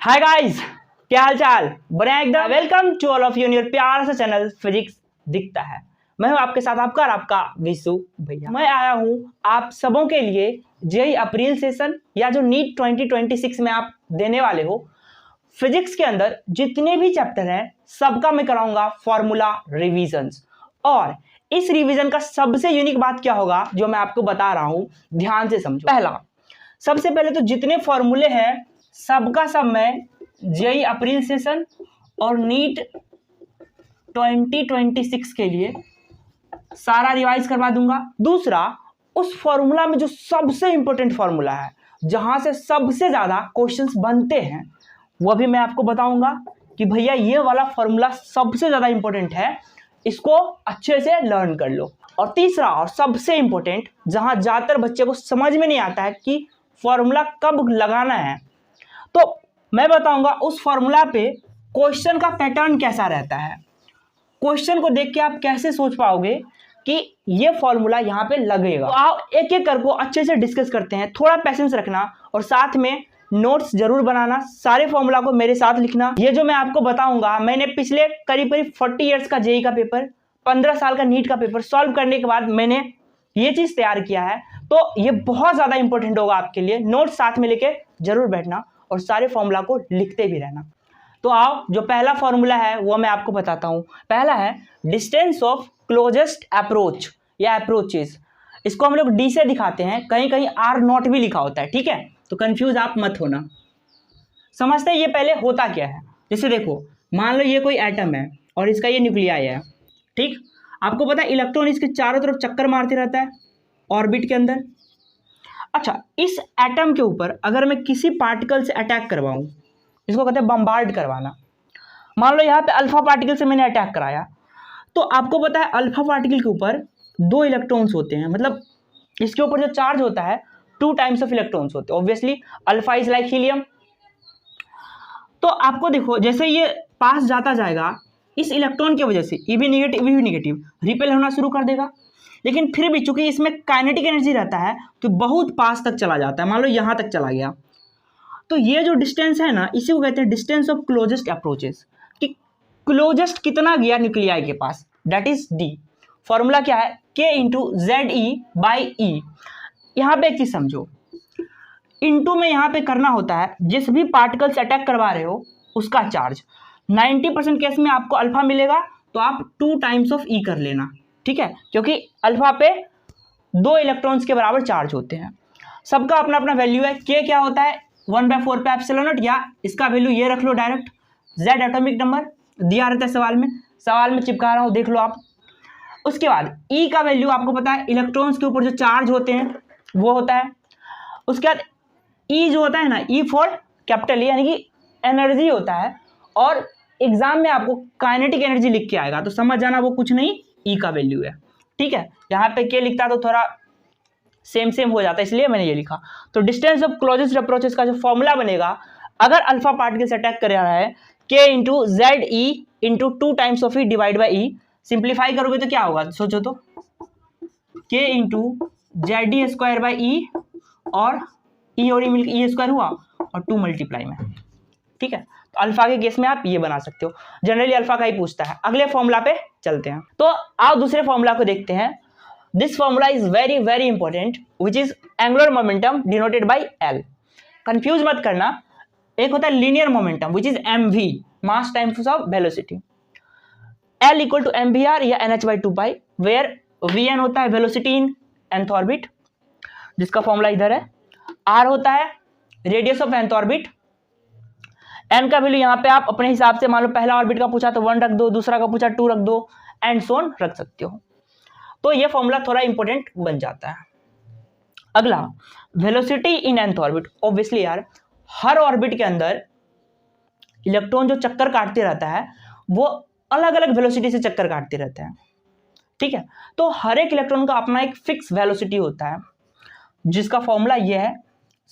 Hi guys, क्या हाल चाल? बने हैं एकदम। Welcome to all of you in your प्यारा सा चैनल फिजिक्स दिखता है। मैं हूं आपके साथ आपका विशु भैया। मैं आया हूं आप सबों के लिए जेईई अप्रैल सेशन या जो नीट 2026 में आप देने वाले हो, फिजिक्स के अंदर जितने भी चैप्टर हैं सबका मैं कराऊंगा फॉर्मूला रिविजन्स। और इस रिवीजन का सबसे यूनिक बात क्या होगा जो मैं आपको बता रहा हूं, ध्यान से समझो। सबसे पहले तो जितने फॉर्मूले हैं सबका सब मैं जेईई अप्रैल सेशन और नीट 2026 के लिए सारा रिवाइज करवा दूंगा। दूसरा, उस फॉर्मूला में जो सबसे इंपॉर्टेंट फॉर्मूला है, जहां से सबसे ज्यादा क्वेश्चंस बनते हैं, वह भी मैं आपको बताऊंगा कि भैया ये वाला फॉर्मूला सबसे ज्यादा इंपॉर्टेंट है, इसको अच्छे से लर्न कर लो। और तीसरा और सबसे इंपॉर्टेंट, जहां ज्यादातर बच्चे को समझ में नहीं आता है कि फॉर्मूला कब लगाना है, तो मैं बताऊंगा उस फॉर्मूला पे क्वेश्चन का पैटर्न कैसा रहता है। क्वेश्चन को देख के आप कैसे सोच पाओगे कि ये फॉर्मूला यहाँ पे लगेगा। तो आओ एक एक करके अच्छे से डिस्कस करते हैं। थोड़ा पेशेंस रखना और साथ में नोट्स जरूर बनाना, सारे फॉर्मूला को मेरे साथ लिखना। ये जो मैं आपको बताऊंगा, मैंने पिछले करीब 40 इयर्स का जेईई का पेपर, 15 साल का नीट का पेपर सॉल्व करने के बाद मैंने ये चीज तैयार किया है, तो ये बहुत ज्यादा इंपॉर्टेंट होगा आपके लिए। नोट्स साथ में लेके जरूर बैठना और सारे फॉर्मूला को लिखते भी रहना। तो आओ, जो पहला फॉर्मूला है वो मैं आपको बताता हूं। पहला है डिस्टेंस ऑफ क्लोजेस्ट अप्रोच या अप्रोचेस। इसको हम लोग डी से दिखाते हैं, कहीं कहीं आर नॉट भी लिखा होता है, ठीक है, तो कंफ्यूज आप मत होना। समझते हैं ये पहले होता क्या है। जैसे देखो, मान लो ये कोई एटम है और इसका ये न्यूक्लियाई है, ठीक। आपको पता है इलेक्ट्रॉन इसके चारों तरफ चक्कर मारते रहता है ऑर्बिट के अंदर। अच्छा, इस एटम के ऊपर अगर मैं किसी पार्टिकल से अटैक करवाऊं, इसको कहते हैं बम्बार्ड करवाना। मान लो यहाँ पे अल्फा पार्टिकल से मैंने अटैक कराया, तो आपको पता है अल्फा पार्टिकल के ऊपर 2 इलेक्ट्रॉन्स होते हैं, मतलब इसके ऊपर जो चार्ज होता है 2 टाइम्स ऑफ इलेक्ट्रॉन्स होते हैं। Obviously alpha is like helium. तो आपको देखो, जैसे ये पास जाता जाएगा, इस इलेक्ट्रॉन की वजह से ई भी नेगेटिव रिपेल होना शुरू कर देगा। लेकिन फिर भी चूंकि इसमें काइनेटिक एनर्जी रहता है तो बहुत पास तक चला जाता है। मान लो यहां तक चला गया, तो ये जो डिस्टेंस है ना, इसी को कहते हैं डिस्टेंस ऑफ क्लोजेस्ट अप्रोचेस, कि क्लोजेस्ट कितना गया न्यूक्लियाई के पास, दैट इज डी। फॉर्मूला क्या है, K into Z E by E. यहां पे एक चीज समझो, इंटू में यहां पे करना होता है जिस भी पार्टिकल से अटैक करवा रहे हो उसका चार्ज। 90% केस में आपको अल्फा मिलेगा, तो आप 2 टाइम्स ऑफ ई कर लेना, ठीक है, क्योंकि अल्फा पे 2 इलेक्ट्रॉन्स के बराबर चार्ज होते हैं। सबका अपना अपना वैल्यू है। के क्या होता है 1/4 पे एप्सिलॉन नॉट, या इसका वैल्यू ये रख लो डायरेक्ट। जेड एटॉमिक नंबर दिया रहता है सवाल में चिपका रहा हूं, देख लो आप। उसके बाद ई का वैल्यू आपको पता है, इलेक्ट्रॉन्स के ऊपर जो चार्ज होते हैं वो होता है। उसके बाद ई जो होता है ना, ई फॉर कैपिटल, यानी कि एनर्जी होता है। और एग्जाम में आपको काइनेटिक एनर्जी लिख के आएगा, तो समझ जाना वो कुछ नहीं, ई का वैल्यू है, ठीक है। यहाँ पे के लिखता तो थोड़ा सेम हो जाता है, इसलिए मैंने ये लिखा। तो डिस्टेंस ऑफ क्लोजेस्ट अप्रोचेस का जो फॉर्मूला बनेगा, अगर अल्फा पार्टिकल से अटैक कर रहा है, K into Z E into 2 times of E divide by E. Simplify करोगे तो क्या होगा, सोचो तो, K into Z E square by E, और ई और ई मिलकर ई स्क्वायर हुआ, और 2 मल्टीप्लाई में, ठीक है। तो अल्फा के केस में आप ये बना सकते हो, जनरली अल्फा का ही पूछता है। अगले फॉर्मूला पे चलते हैं, तो आओ दूसरे फॉर्मूला को देखते हैं। This formula is very important, which is angular momentum denoted by L. Confuse मत करना, एक होता है linear momentum which is M V, mass times of velocity. L equal to M V R या N H by 2 pi, where V N होता है velocity in nth orbit, जिसका formula इधर है। आर होता है radius of nth orbit. N का value यहाँ पे आप अपने हिसाब से, मान लो पहला ऑर्बिट का पूछा तो 1 रख दो, दूसरा का पूछा 2 रख दो, एंड सो ऑन रख सकते हो। तो ये फॉर्मूला थोड़ा इंपॉर्टेंट बन जाता है। अगला, velocity in nth orbit. Obviously यार, हर ऑर्बिट के अंदर इलेक्ट्रॉन जो चक्कर काटते रहता है वो अलग अलग वेलोसिटी से चक्कर काटते रहते हैं, ठीक है। तो हर एक इलेक्ट्रॉन का अपना एक फिक्स वेलोसिटी होता है, जिसका फॉर्मूला ये है।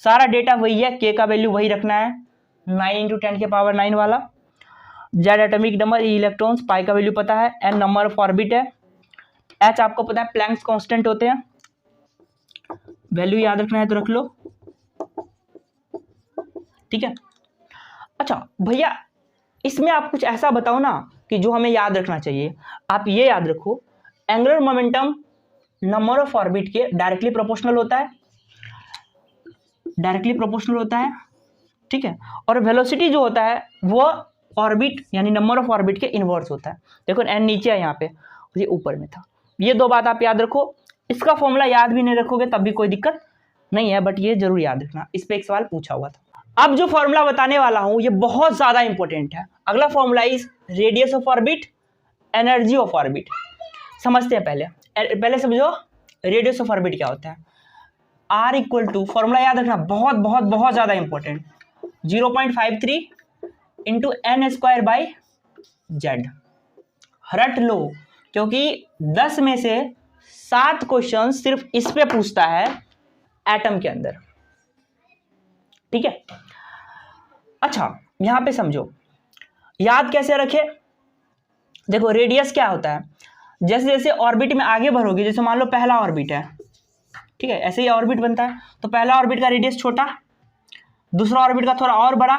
सारा डेटा वही है, के का वैल्यू वही रखना है, 9 × 10⁹ वाला। जेड एटॉमिक नंबर, ई इलेक्ट्रॉन्स, पाई का वैल्यू पता है, एन नंबर ऑफ ऑर्बिट है, एच आपको पता है प्लैंक्स कांस्टेंट होते हैं, वैल्यू याद रखना है तो रख लो, ठीक है। अच्छा भैया, इसमें आप कुछ ऐसा बताओ ना कि जो हमें याद रखना चाहिए। आप ये याद रखो, angular momentum number of orbit के डायरेक्टली प्रोपोर्शनल होता है, डायरेक्टली प्रोपोर्शनल होता है, ठीक है। और वेलोसिटी जो होता है वो ऑर्बिट यानी नंबर ऑफ ऑर्बिट के इनवर्स होता है। देखो एन नीचे है यहाँ पे, ये ऊपर में था। ये दो बात आप याद रखो। इसका फॉर्मूला याद भी नहीं रखोगे तब भी कोई दिक्कत नहीं है, बट ये जरूर याद रखना, इस पे एक सवाल पूछा हुआ था। अब जो फॉर्मूला बताने वाला हूं ये बहुत ज्यादा इंपॉर्टेंट है। अगला formula is radius of orbit, energy of orbit. समझते हैं पहले समझो रेडियस ऑफ ऑर्बिट क्या होता है। आर इक्वल टू, फॉर्मूला याद रखना, बहुत बहुत बहुत ज्यादा important, 0.53 into n square by Z. रट लो, क्योंकि 10 में से 7 क्वेश्चन सिर्फ इस पे पूछता है एटम के अंदर, ठीक है। अच्छा यहां पे समझो, याद कैसे रखे। देखो रेडियस क्या होता है, जैसे जैसे ऑर्बिट में आगे बढ़ोगे, जैसे मान लो पहला ऑर्बिट है, ठीक है, ऐसे ही ऑर्बिट बनता है, तो पहला ऑर्बिट का रेडियस छोटा, दूसरा ऑर्बिट का थोड़ा और बड़ा,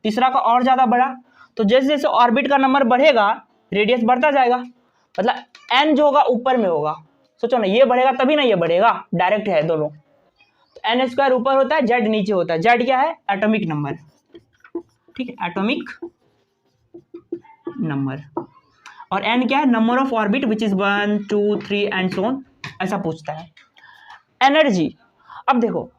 तीसरा का और ज्यादा बड़ा। तो जैसे जैसे ऑर्बिट का नंबर बढ़ेगा रेडियस बढ़ता जाएगा, मतलब एन जो होगा ऊपर में होगा। सोचो ना, ये बढ़ेगा तभी ना ये बढ़ेगा, डायरेक्ट है दोनों। तो एन स्क्वायर ऊपर होता है, जेड नीचे होता है। जेड क्या है, एटॉमिक नंबर, ठीक है, एटॉमिक नंबर। और एन क्या है, number of orbit which is 1 2 3 and so on, ऐसा पूछता है। एनर्जी, अब देखो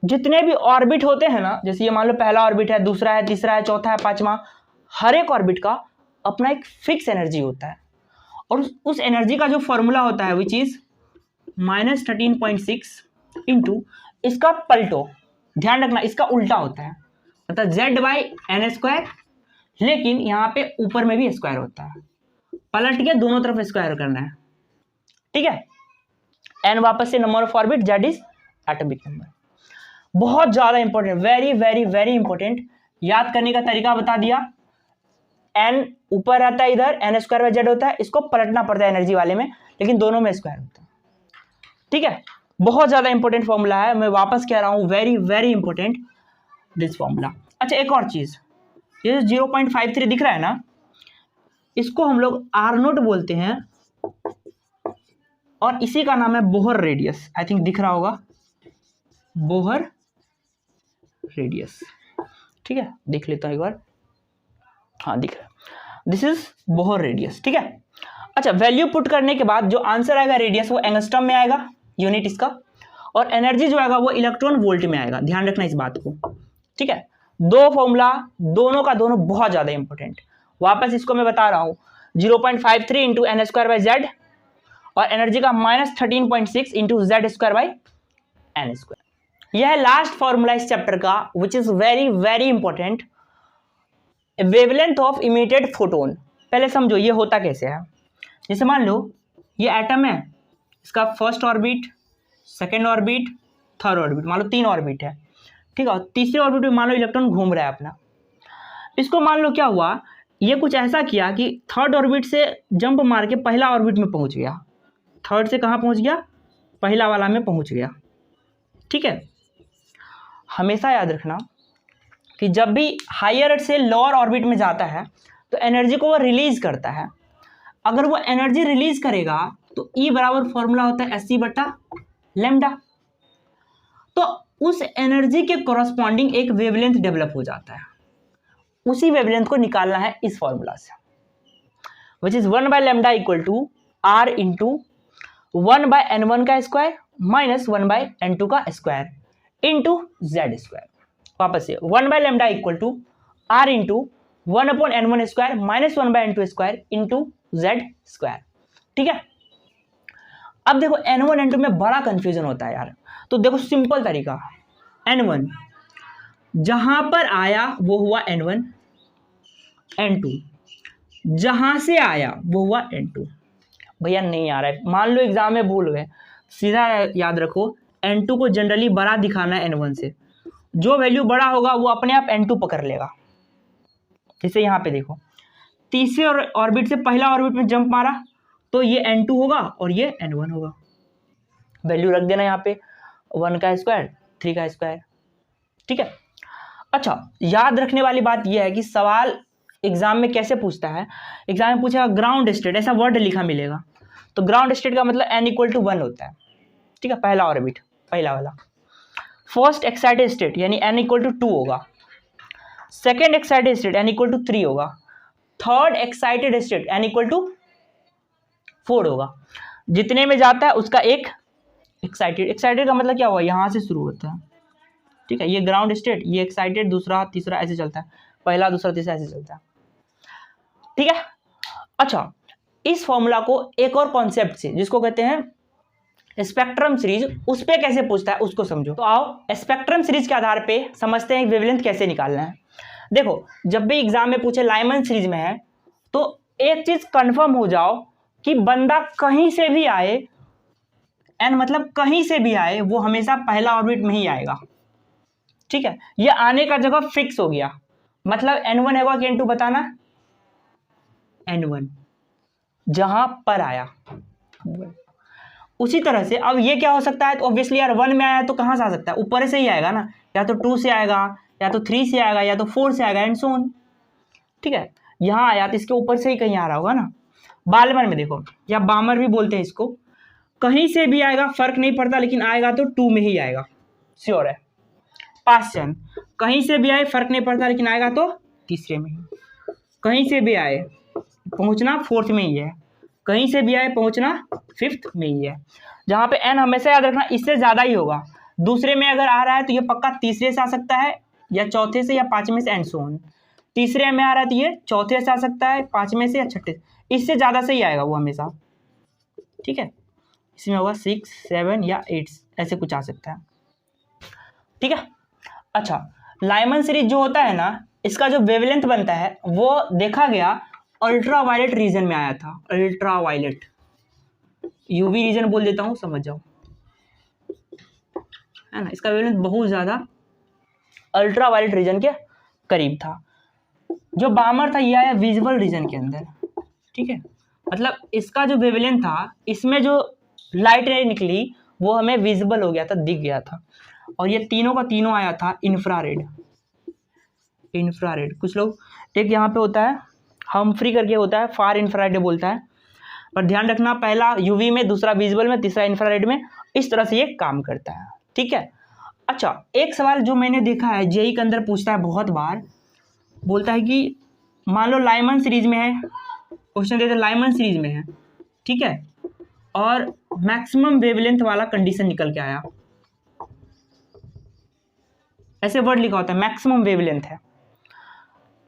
जितने भी ऑर्बिट होते हैं ना, जैसे ये मान लो पहला ऑर्बिट है, दूसरा है, तीसरा है, चौथा है, पांचवा, हर एक ऑर्बिट का अपना एक फिक्स एनर्जी होता है। और उस एनर्जी का जो फॉर्मूला होता है विच इज -13.6 इंटू इसका पलटो, ध्यान रखना इसका उल्टा होता है, मतलब जेड बाई एन स्क्वायर, लेकिन यहाँ पे ऊपर में भी स्क्वायर होता है, पलट के दोनों तरफ स्क्वायर करना है, ठीक है। एन वापस से number of orbit, Z is atomic number. बहुत ज्यादा important, very very very important. याद करने का तरीका बता दिया। एन ऊपर रहता है, इधर एन स्क्वायर बाय जेड होता है, इसको पलटना पड़ता है एनर्जी वाले में, लेकिन दोनों में स्क्वायर होता है, ठीक है। बहुत ज्यादा इंपॉर्टेंट फॉर्मूला है, मैं वापस कह रहा हूं, very very important this formula. अच्छा एक और चीज, ये 0.53 दिख रहा है ना, इसको हम लोग आर नोट बोलते हैं, और इसी का नाम है बोहर रेडियस। आई थिंक दिख रहा होगा, बोहर रेडियस, ठीक है, देख लेता हूं एक बार, हाँ दिख रहा है, दिस इज बोहर रेडियस, ठीक है। अच्छा वैल्यू पुट करने के बाद जो आंसर आएगा रेडियस वो एंगस्ट्रॉम में आएगा, यूनिट इसका, और एनर्जी जो आएगा वो इलेक्ट्रॉन वोल्ट में आएगा, ध्यान रखना इस बात को, ठीक है। दो फॉर्मूला, दोनों का दोनों बहुत ज्यादा इंपॉर्टेंट। वापस इसको मैं बता रहा हूं, 0.53 into n square by Z, और एनर्जी का -13.6 into Z square by n square. यह है लास्ट फॉर्मूला इस चैप्टर का, which is very very important, wavelength of emitted photon. पहले समझो ये होता कैसे है। जैसे मान लो ये एटम है, इसका first orbit, second orbit, third orbit, मान लो 3 ऑर्बिट है, ठीक है। तीसरे ऑर्बिट में मान लो इलेक्ट्रॉन घूम रहा है अपना, इसको मान लो क्या हुआ, ये कुछ ऐसा किया कि थर्ड ऑर्बिट से जंप मार के पहला ऑर्बिट में पहुंच गया, थर्ड से कहाँ पहुंच गया, पहला वाला में पहुंच गया, ठीक है। हमेशा याद रखना कि जब भी हायर से लोअर ऑर्बिट में जाता है तो एनर्जी को वो रिलीज करता है। अगर वो एनर्जी रिलीज करेगा तो ई बराबर फॉर्मूला होता है एस सी बटा लैम्डा। तो उस एनर्जी के कॉरस्पॉन्डिंग एक वेवलेंथ डेवलप हो जाता है, उसी वेवलेंथ को निकालना है इस फॉर्मूला से, which is 1 by lambda equal to R into 1 by n1 का स्क्वायर माइनस 1 बाय n2 का स्क्वायर इंटू जेड स्क्वायर। वापस से 1 by lambda equal to R into 1 upon n1 square minus 1 by n2 square into Z square, ठीक है। अब देखो n1 n2 में बड़ा कंफ्यूजन होता है यार, तो देखो सिंपल तरीका, n1 जहां पर आया वो हुआ n1, n2 जहां से आया वो हुआ n2। भैया नहीं आ रहा है, मान लो एग्जाम में भूल गए, सीधा याद रखो n2 को जनरली बड़ा दिखाना है n1 से, जो वैल्यू बड़ा होगा वो अपने आप n2 पकड़ लेगा। जैसे यहाँ पे देखो, तीसरे ऑर्बिट से पहला ऑर्बिट में जंप मारा तो ये n2 होगा और ये n1 होगा, वैल्यू रख देना यहाँ पे 1 का स्क्वायर 3 का स्क्वायर, ठीक है। अच्छा, याद रखने वाली बात यह है कि सवाल एग्जाम में कैसे पूछता है। एग्जाम में पूछेगा ग्राउंड स्टेट, ऐसा वर्ड लिखा मिलेगा, तो ग्राउंड स्टेट का मतलब n=1 होता है, ठीक है, पहला ऑर्बिट, पहला वाला। फर्स्ट एक्साइटेड स्टेट यानी n=2 होगा, सेकेंड एक्साइटेड स्टेट n=3 होगा, थर्ड एक्साइटेड स्टेट n=4 होगा। जितने में जाता है उसका एक एक्साइटेड का मतलब क्या हुआ, यहां से शुरू होता है, ठीक है, ये ग्राउंड स्टेट, ये एक्साइटेड, दूसरा तीसरा ऐसे चलता है, पहला दूसरा तीसरा ऐसे चलता है, ठीक है। अच्छा, इस फॉर्मूला को एक और कॉन्सेप्ट से जिसको कहते हैं स्पेक्ट्रम सीरीज, उस पे कैसे पूछता है उसको समझो। तो आओ स्पेक्ट्रम सीरीज के आधार पे समझते हैं वेवलेंथ कैसे निकालना है। देखो, जब भी एग्जाम में पूछे लाइमन सीरीज में है तो एक चीज कंफर्म हो जाओ कि बंदा कहीं से भी आए, एन मतलब कहीं से भी आए, वो हमेशा पहला ऑर्बिट में ही आएगा, ठीक है। ये आने का जगह फिक्स हो गया, मतलब n1 होगा कि n2 बताना, n1 जहां पर आया। उसी तरह से अब ये क्या हो सकता है, तो ऑब्वियसली यार 1 में आया तो कहां से आ सकता है, ऊपर से ही आएगा ना, या तो 2 से आएगा, या तो 3 से आएगा, या तो 4 से आएगा, एंड सो ऑन, ठीक है। यहां आया तो इसके ऊपर से ही कहीं आ रहा होगा ना। बाल्मर में देखो, या बामर भी बोलते हैं इसको, कहीं से भी आएगा फर्क नहीं पड़ता, लेकिन आएगा तो 2 में ही आएगा, श्योर है। पास्चन, कहीं से भी आए फर्क नहीं पड़ता, लेकिन आएगा तो तीसरे में ही। कहीं से भी आए पहुंचना 4th में ही है, कहीं से भी आए पहुंचना 5th में ही है। जहां पे n हमेशा याद रखना इससे ज्यादा ही होगा, दूसरे में अगर आ रहा है तो ये पक्का तीसरे से आ सकता है, या चौथे से, या 5वें से, एंड सो ऑन। तीसरे में आ रहा है तो ये चौथे से आ सकता है, 5वें से, या 6ठे से, इससे ज्यादा से ही आएगा वो हमेशा, ठीक है। इसमें होगा 6, 7 या 8 ऐसे कुछ आ सकता है, ठीक है। अच्छा, लाइमन सीरीज जो होता है ना, इसका जो वेवलेंथ बनता है वो देखा गया अल्ट्रा वायलेट रीजन में आया था। अल्ट्रा वायलेट, यूवी रीजन बोल देता हूं, समझ जाओ, है ना। इसका वेवलेंथ बहुत ज्यादा अल्ट्रा वायलेट रीजन के करीब था। जो बामर था ये आया विजुअल रीजन के अंदर, ठीक है, मतलब इसका जो वेवलेंथ था, इसमें जो लाइट रे निकली वो हमें विजिबल हो गया था, दिख गया था। और ये तीनों का तीनों आया था इंफ्रारेड। इंफ्रारेड कुछ लोग, एक यहाँ पे होता है हमफ्री करके होता है, फार इंफ्रारेड बोलता है, पर ध्यान रखना पहला यूवी में, दूसरा विजिबल में, तीसरा इंफ्रारेड में, इस तरह से ये काम करता है, ठीक है। अच्छा, एक सवाल जो मैंने देखा है जेई के अंदर पूछता है बहुत बार, बोलता है कि मान लो लाइमन सीरीज में है, क्वेश्चन देते लाइमन सीरीज में है, ठीक है, और मैक्सिमम वेवलेंथ वाला कंडीशन निकल के आया, ऐसे वर्ड लिखा होता है मैक्सिमम वेवलेंथ है,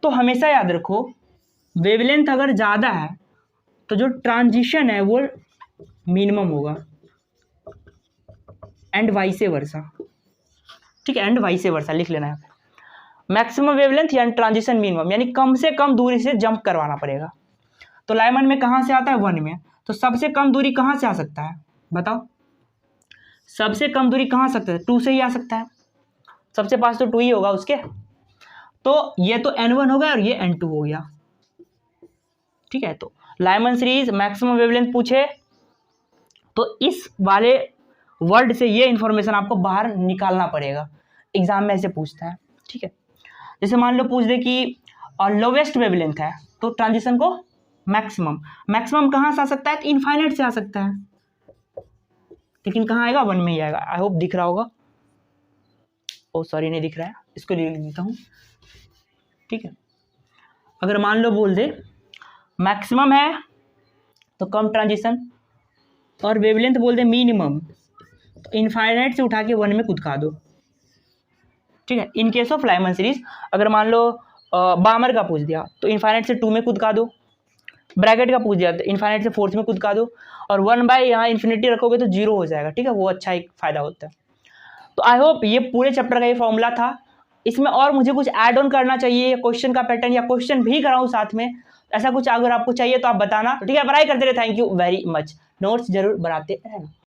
तो हमेशा याद रखो वेवलेंथ अगर ज़्यादा है तो जो ट्रांजिशन है वो मिनिमम होगा, एंड वाइस वर्सा, ठीक है, एंड वाइस वर्सा लिख लेना है। मैक्सिमम वेवलेंथ यानी ट्रांजिशन मिनिमम, यानी कम से कम दूरी से जंप करवाना पड़ेगा। तो लाइमन में कहाँ से आता है, 1 में, तो सबसे कम दूरी कहाँ से आ सकता है बताओ, सबसे कम दूरी कहाँ आ सकता है, 2 से ही आ सकता है, सबसे पास तो 2 ही होगा उसके, तो ये तो n1 हो गया और ये n2 हो गया, ठीक है। तो लाइमन सीरीज मैक्सिमम वेवलेंथ पूछे तो इस वाले वर्ड से ये इंफॉर्मेशन आपको बाहर निकालना पड़ेगा, एग्जाम में ऐसे पूछता है, ठीक है। जैसे मान लो पूछ दे कि लोवेस्ट वेवलेंथ है, तो ट्रांजिशन को मैक्सिमम, मैक्सिमम कहाँ से आ सकता है, तो इनफाइनाइट से आ सकता है, लेकिन कहाँ आएगा, 1 में ही आएगा। आई होप दिख रहा होगा, ओ सॉरी नहीं दिख रहा है, इसको लिख देता हूँ, ठीक है। अगर मान लो बोल दे मैक्सिमम है तो कम ट्रांजिशन, और वेवलेंथ बोल दे मिनिमम, तो इनफाइनाइट से उठा के 1 में कूदका दो, ठीक है। In case of Lyman series अगर मान लो बामर का पूछ दिया तो इनफाइनाइट से 2 में कूदका दो, ब्रैकेट का पूछ दिया तो इनफाइनाइट से 4th में कूदका दो, और 1 बाय यहाँ इन्फिनिटी रखोगे तो 0 हो जाएगा, ठीक है, वो अच्छा एक फायदा होता है। तो आई होप ये पूरे चैप्टर का ये फॉर्मूला था, इसमें और मुझे कुछ ऐड ऑन करना चाहिए, क्वेश्चन का पैटर्न या क्वेश्चन भी कराऊं साथ में, ऐसा कुछ अगर आपको चाहिए तो आप बताना, ठीक है। पढ़ाई करते रहे, thank you very much, notes जरूर बनाते रहना।